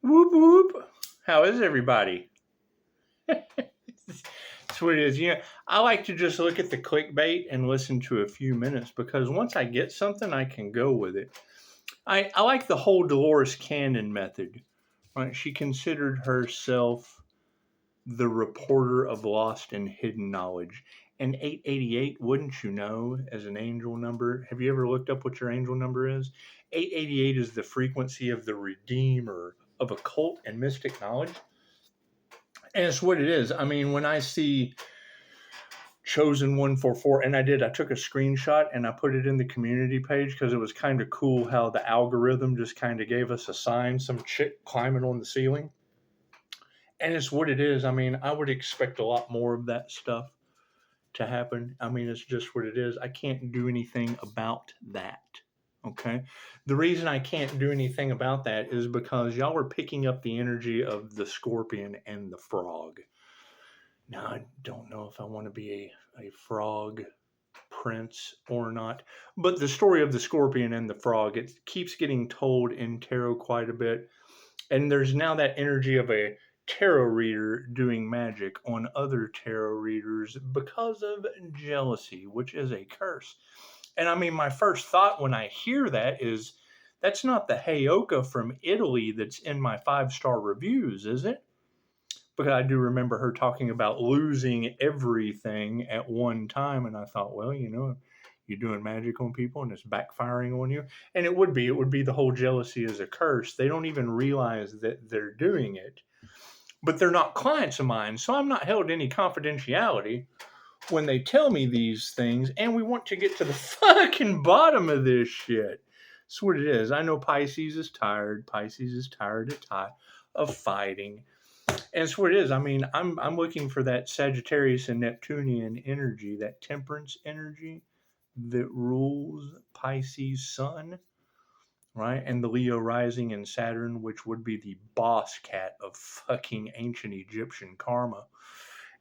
Whoop whoop. How is everybody? That's what it is. I like to just look at the clickbait and listen to a few minutes because once I get something, I can go with it. I like the whole Dolores Cannon method. Right? She considered herself the reporter of lost and hidden knowledge. And 888, wouldn't you know, as an angel number? Have you ever looked up what your angel number is? 888 is the frequency of the redeemer of occult and mystic knowledge. And it's what it is. I mean, when I see chosen 144, and I took a screenshot and I put it in the community page because it was kind of cool how the algorithm just kind of gave us a sign, some chick climbing on the ceiling. And it's what it is. I mean, I would expect a lot more of that stuff to happen. I mean, it's just what it is. I can't do anything about that. Okay. The reason I can't do anything about that is because y'all are picking up the energy of the scorpion and the frog. Now, I don't know if I want to be a frog prince or not, but the story of the scorpion and the frog, it keeps getting told in tarot quite a bit. And there's now that energy of a tarot reader doing magic on other tarot readers because of jealousy, which is a curse. And I mean, my first thought when I hear that is, that's not the Heyoka from Italy that's in my 5-star reviews, is it? Because I do remember her talking about losing everything at one time. And I thought, well, you're doing magic on people and it's backfiring on you. And it would be the whole jealousy is a curse. They don't even realize that they're doing it. But they're not clients of mine, so I'm not held to any confidentiality when they tell me these things, and we want to get to the fucking bottom of this shit. That's what it is. I know Pisces is tired. Pisces is tired of fighting. And it's what it is. I mean, I'm looking for that Sagittarius and Neptunian energy, that temperance energy that rules Pisces sun. Right? And the Leo rising in Saturn, which would be the boss cat of fucking ancient Egyptian karma.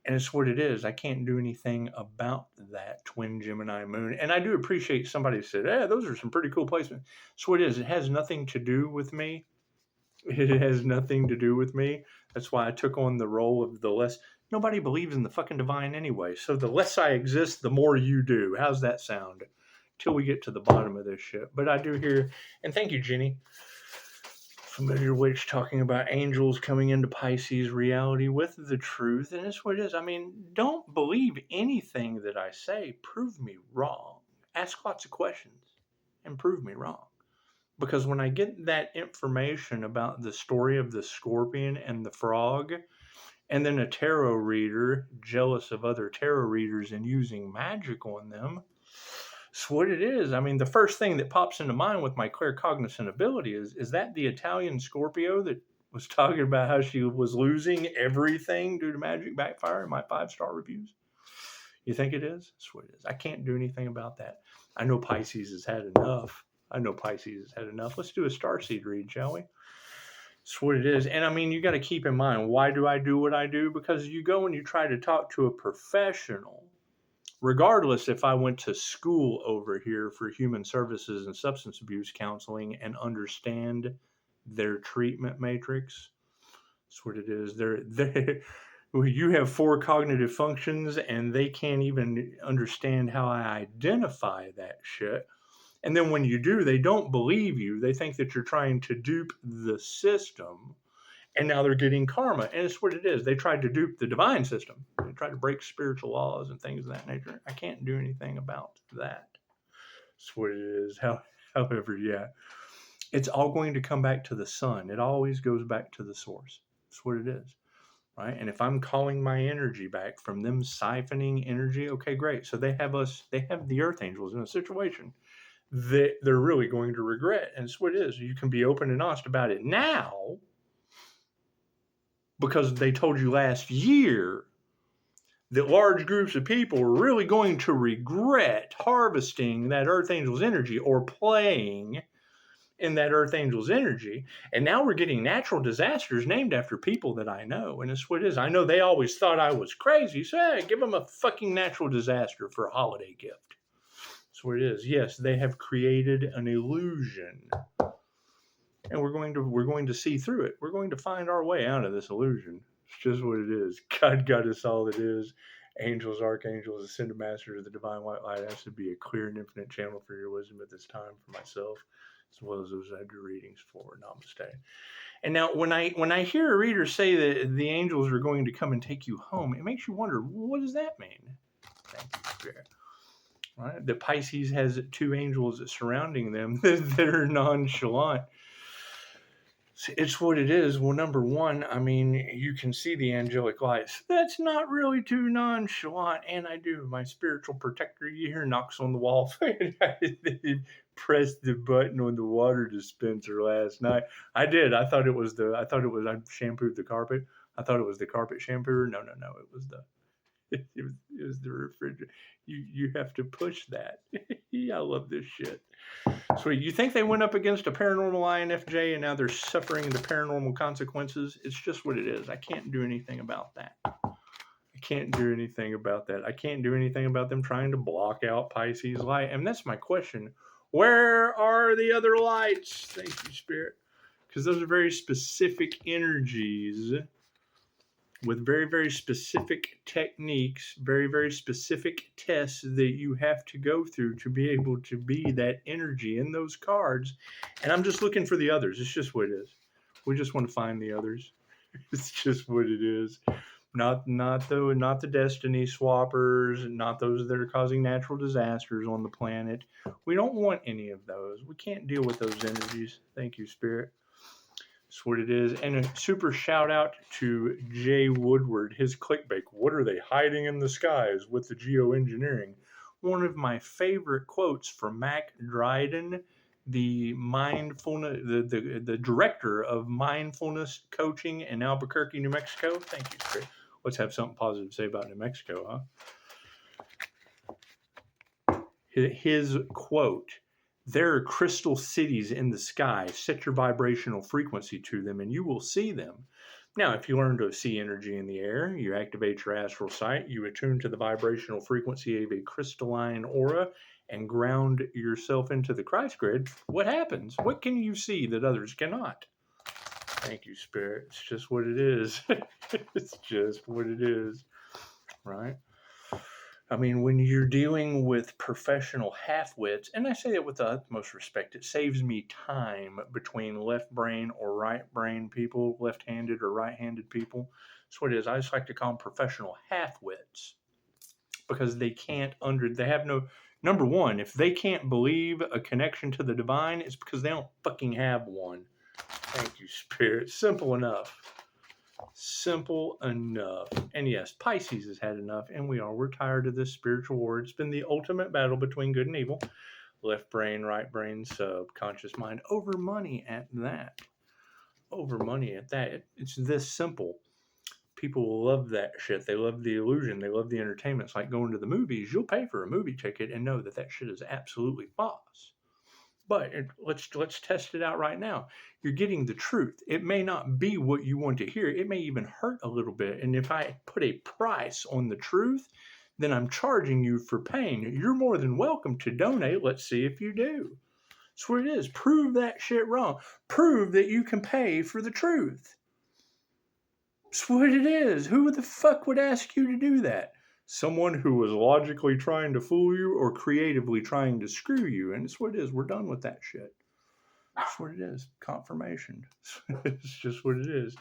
And it's what it is. I can't do anything about that twin Gemini moon. And I do appreciate somebody said, those are some pretty cool placements. It's what it is. It has nothing to do with me. It has nothing to do with me. That's why I took on the role of the less. Nobody believes in the fucking divine anyway. So the less I exist, the more you do. How's that sound? Till we get to the bottom of this shit. But I do hear, and thank you, Jenny, Familiar Witch, talking about angels coming into Pisces reality with the truth. And it's what it is. I mean, don't believe anything that I say. Prove me wrong. Ask lots of questions and prove me wrong. Because when I get that information about the story of the scorpion and the frog, and then a tarot reader jealous of other tarot readers and using magic on them, it's what it is. I mean, the first thing that pops into mind with my claircognizant ability is that the Italian Scorpio that was talking about how she was losing everything due to magic backfire in my 5-star reviews? You think it is? That's what it is. I can't do anything about that. I know Pisces has had enough. Let's do a starseed read, shall we? That's what it is. And I mean, you got to keep in mind, why do I do what I do? Because you go and you try to talk to a professional. Regardless if I went to school over here for human services and substance abuse counseling and understand their treatment matrix, that's what it is. You have 4 cognitive functions and they can't even understand how I identify that shit. And then when you do, they don't believe you. They think that you're trying to dupe the system. And now they're getting karma. And it's what it is. They tried to dupe the divine system. They tried to break spiritual laws and things of that nature. I can't do anything about that. That's what it is. However, yeah. It's all going to come back to the sun. It always goes back to the source. That's what it is. Right? And if I'm calling my energy back from them siphoning energy, okay, great. So they have the earth angels in a situation that they're really going to regret. And it's what it is. You can be open and honest about it now, because they told you last year that large groups of people were really going to regret harvesting that Earth Angel's energy or playing in that Earth Angel's energy. And now we're getting natural disasters named after people that I know. And it's what it is. I know they always thought I was crazy. So hey, give them a fucking natural disaster for a holiday gift. That's what it is. Yes, they have created an illusion and we're going to see through it. We're going to find our way out of this illusion. It's just what it is. God got us all it is. Angels, archangels, ascended masters of the divine white light. Has to be a clear and infinite channel for your wisdom at this time for myself, as well as those I do readings for. Namaste. And now, when I hear a reader say that the angels are going to come and take you home, it makes you wonder, what does that mean? Thank you, Spirit. Right? The Pisces has 2 angels surrounding them that are nonchalant. It's what it is. Well, number one, I mean, you can see the angelic lights. That's not really too nonchalant. And I do. My spiritual protector, you hear, knocks on the wall. They pressed the button on the water dispenser last night. I did. I shampooed the carpet. I thought it was the carpet shampooer. No. It was the refrigerator. You have to push that. I love this shit. Sweet. You think they went up against a paranormal INFJ and now they're suffering the paranormal consequences? It's just what it is. I can't do anything about that. I can't do anything about them trying to block out Pisces light. And that's my question. Where are the other lights? Thank you, Spirit. Because those are very specific energies with very, very specific techniques, very, very specific tests that you have to go through to be able to be that energy in those cards. And I'm just looking for the others. It's just what it is. We just want to find the others. It's just what it is. Not the destiny swappers, not those that are causing natural disasters on the planet. We don't want any of those. We can't deal with those energies. Thank you, Spirit. That's what it is. And a super shout out to Jay Woodward, his clickbait. What are they hiding in the skies with the geoengineering? One of my favorite quotes from Mac Dryden, the mindfulness, the director of mindfulness coaching in Albuquerque, New Mexico. Thank you, Chris. Let's have something positive to say about New Mexico, huh? His quote. There are crystal cities in the sky. Set your vibrational frequency to them and you will see them. Now, if you learn to see energy in the air, you activate your astral sight, you attune to the vibrational frequency of a crystalline aura and ground yourself into the Christ grid, what happens? What can you see that others cannot? Thank you, Spirit. It's just what it is. It's just what it is, right? I mean, when you're dealing with professional half-wits, and I say that with the utmost respect, it saves me time between left brain or right brain people, left-handed or right-handed people. That's what it is. I just like to call them professional half-wits because they have no, number one, if they can't believe a connection to the divine, it's because they don't fucking have one. Thank you, Spirit. Simple enough. Simple enough. And yes, Pisces has had enough, and we're tired of this spiritual war. It's been the ultimate battle between good and evil. Left brain, right brain, subconscious mind, over money at that. Over money at that. It's this simple. People love that shit. They love the illusion. They love the entertainment. It's like going to the movies. You'll pay for a movie ticket and know that shit is absolutely false. But let's test it out right now. You're getting the truth. It may not be what you want to hear. It may even hurt a little bit. And if I put a price on the truth, then I'm charging you for pain. You're more than welcome to donate. Let's see if you do. That's what it is. Prove that shit wrong. Prove that you can pay for the truth. That's what it is. Who the fuck would ask you to do that? Someone who was logically trying to fool you or creatively trying to screw you. And it's what it is. We're done with that shit. That's what it is. Confirmation. It's just what it is.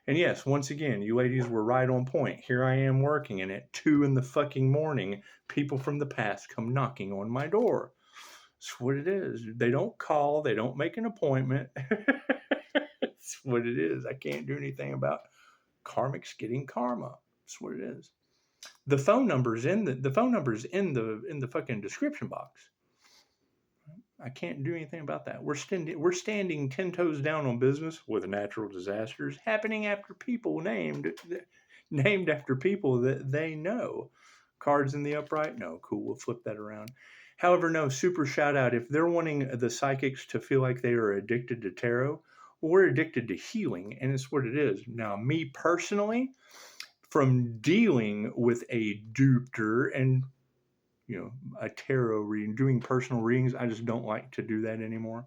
And yes, once again, you ladies were right on point. Here I am working, and at 2 a.m, people from the past come knocking on my door. That's what it is. They don't call. They don't make an appointment. That's what it is. I can't do anything about karmics getting karma. That's what it is. The phone number's in the fucking description box. I can't do anything about that. We're standing 10 toes down on business with natural disasters happening after people named after people that they know. Cards in the upright? No, cool. We'll flip that around. However, no, super shout out. If they're wanting the psychics to feel like they are addicted to tarot, well, we're addicted to healing, and it's what it is. Now, me personally, from dealing with a dupter and a tarot reading, doing personal readings, I just don't like to do that anymore.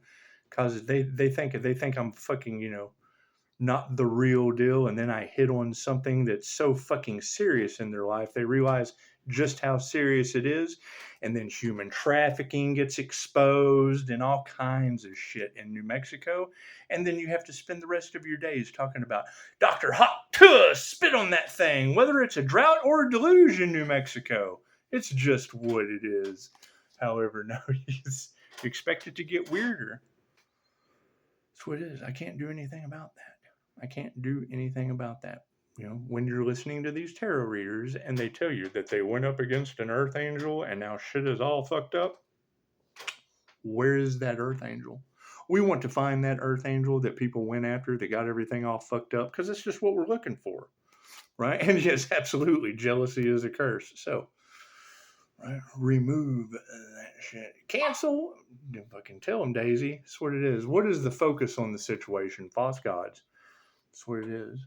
because they think I'm fucking, not the real deal, and then I hit on something that's so fucking serious in their life, they realize just how serious it is, and then human trafficking gets exposed and all kinds of shit in New Mexico, and then you have to spend the rest of your days talking about Dr. Hot Tuss, spit on that thing, whether it's a drought or a deluge in New Mexico. It's just what it is. However, no, you expect it to get weirder. That's what it is. I can't do anything about that. I can't do anything about that. When you're listening to these tarot readers and they tell you that they went up against an earth angel and now shit is all fucked up, where is that earth angel? We want to find that earth angel that people went after that got everything all fucked up, because that's just what we're looking for, right? And yes, absolutely, jealousy is a curse. So, right, remove that shit. Cancel. Fucking tell them, Daisy. That's what it is. What is the focus on the situation? False gods. That's what it is.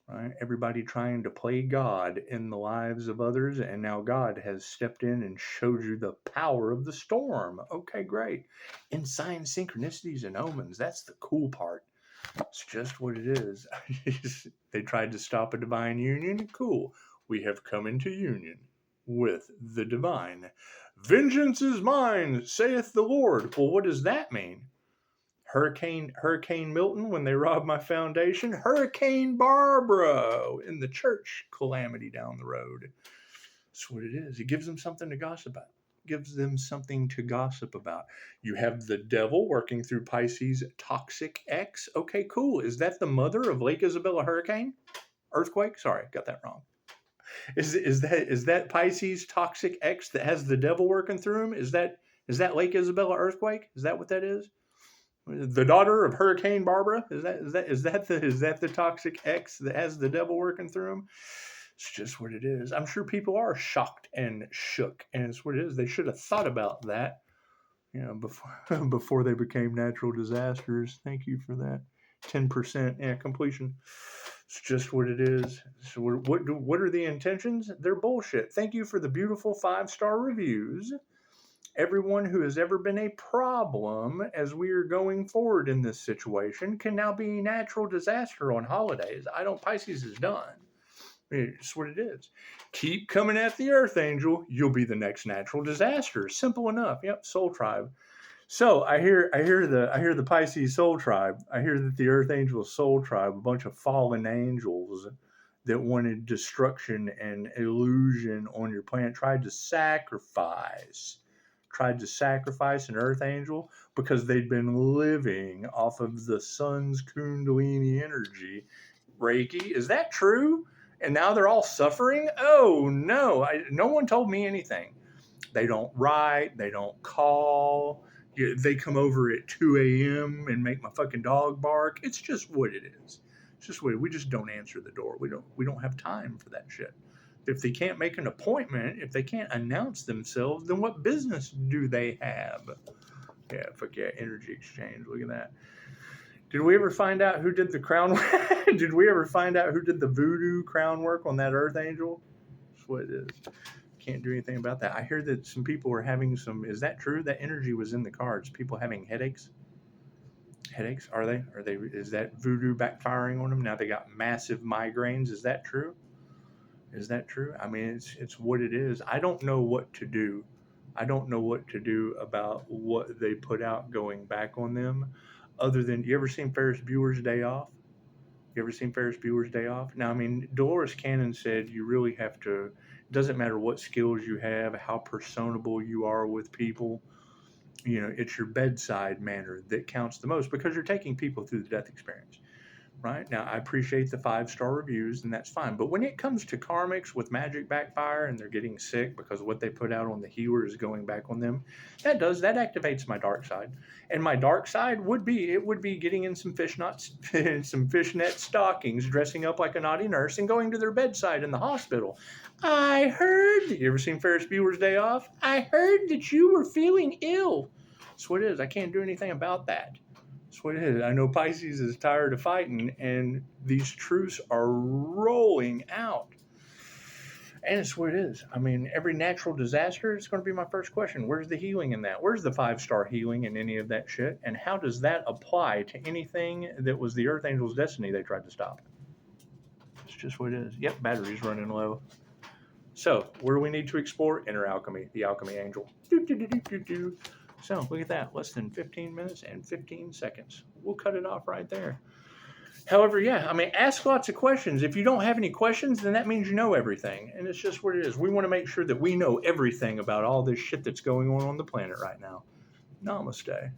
Right? Everybody trying to play God in the lives of others, and now God has stepped in and showed you the power of the storm. Okay, great. In signs, synchronicities, and omens, that's the cool part. It's just what it is. They tried to stop a divine union. Cool. We have come into union with the divine. Vengeance is mine, saith the Lord. Well, what does that mean? Hurricane Milton when they robbed my foundation. Hurricane Barbara in the church calamity down the road. That's what it is. It gives them something to gossip about. You have the devil working through Pisces toxic X. Okay, cool. Is that the mother of Lake Isabella hurricane? Earthquake? Sorry, got that wrong. Is that Pisces toxic X that has the devil working through him? Is that Lake Isabella earthquake? Is that what that is? The daughter of Hurricane Barbara? Is that the toxic X that has the devil working through him? It's just what it is. I'm sure people are shocked and shook, and it's what it is. They should have thought about that, before they became natural disasters. Thank you for that. 10% completion. It's just what it is. So what are the intentions? They're bullshit. Thank you for the beautiful 5-star reviews. Everyone who has ever been a problem as we are going forward in this situation can now be a natural disaster on holidays. Pisces is done. It's what it is. Keep coming at the Earth Angel. You'll be the next natural disaster. Simple enough. Yep, Soul Tribe. So I hear the Pisces Soul Tribe. I hear that the Earth Angel Soul Tribe, a bunch of fallen angels that wanted destruction and illusion on your planet, tried to sacrifice an earth angel because they'd been living off of the sun's kundalini energy. Reiki, is that true? And now they're all suffering? Oh no, no one told me anything. They don't write, they don't call. They come over at 2 a.m. and make my fucking dog bark. It's just what it is. It's just what we just don't answer the door. We don't have time for that shit. If they can't make an appointment, if they can't announce themselves, then what business do they have? Yeah, fuck yeah, energy exchange. Look at that. Did we ever find out who did the crown? Did we ever find out who did the voodoo crown work on that earth angel? That's what it is. Can't do anything about that. I hear that some people are having some. Is that true? That energy was in the cards. People having headaches. Headaches? Are they? Is that voodoo backfiring on them? Now they got massive migraines. Is that true? Is that true? I mean, it's what it is. I don't know what to do. I don't know what to do about what they put out going back on them. Other than, you ever seen Ferris Bueller's Day Off? You ever seen Ferris Bueller's Day Off? Now, I mean, Dolores Cannon said you really have to, it doesn't matter what skills you have, how personable you are with people. It's your bedside manner that counts the most, because you're taking people through the death experience. Right? Now, I appreciate the 5-star reviews, and that's fine. But when it comes to karmics with magic backfire and they're getting sick because what they put out on the healer is going back on them, that activates my dark side. And my dark side would be getting in some fishnet stockings, dressing up like a naughty nurse, and going to their bedside in the hospital. I heard, you ever seen Ferris Bueller's Day Off? I heard that you were feeling ill. That's what it is. I can't do anything about that. That's what it is. I know Pisces is tired of fighting, and these truths are rolling out. And it's what it is. I mean, every natural disaster is going to be my first question. Where's the healing in that? Where's the 5-star healing in any of that shit? And how does that apply to anything that was the Earth Angel's destiny they tried to stop? It's just what it is. Yep, battery's running low. So, where do we need to explore? Inner alchemy, the alchemy angel. So, look at that. Less than 15 minutes and 15 seconds. We'll cut it off right there. However, yeah, I mean, ask lots of questions. If you don't have any questions, then that means you know everything. And it's just what it is. We want to make sure that we know everything about all this shit that's going on the planet right now. Namaste.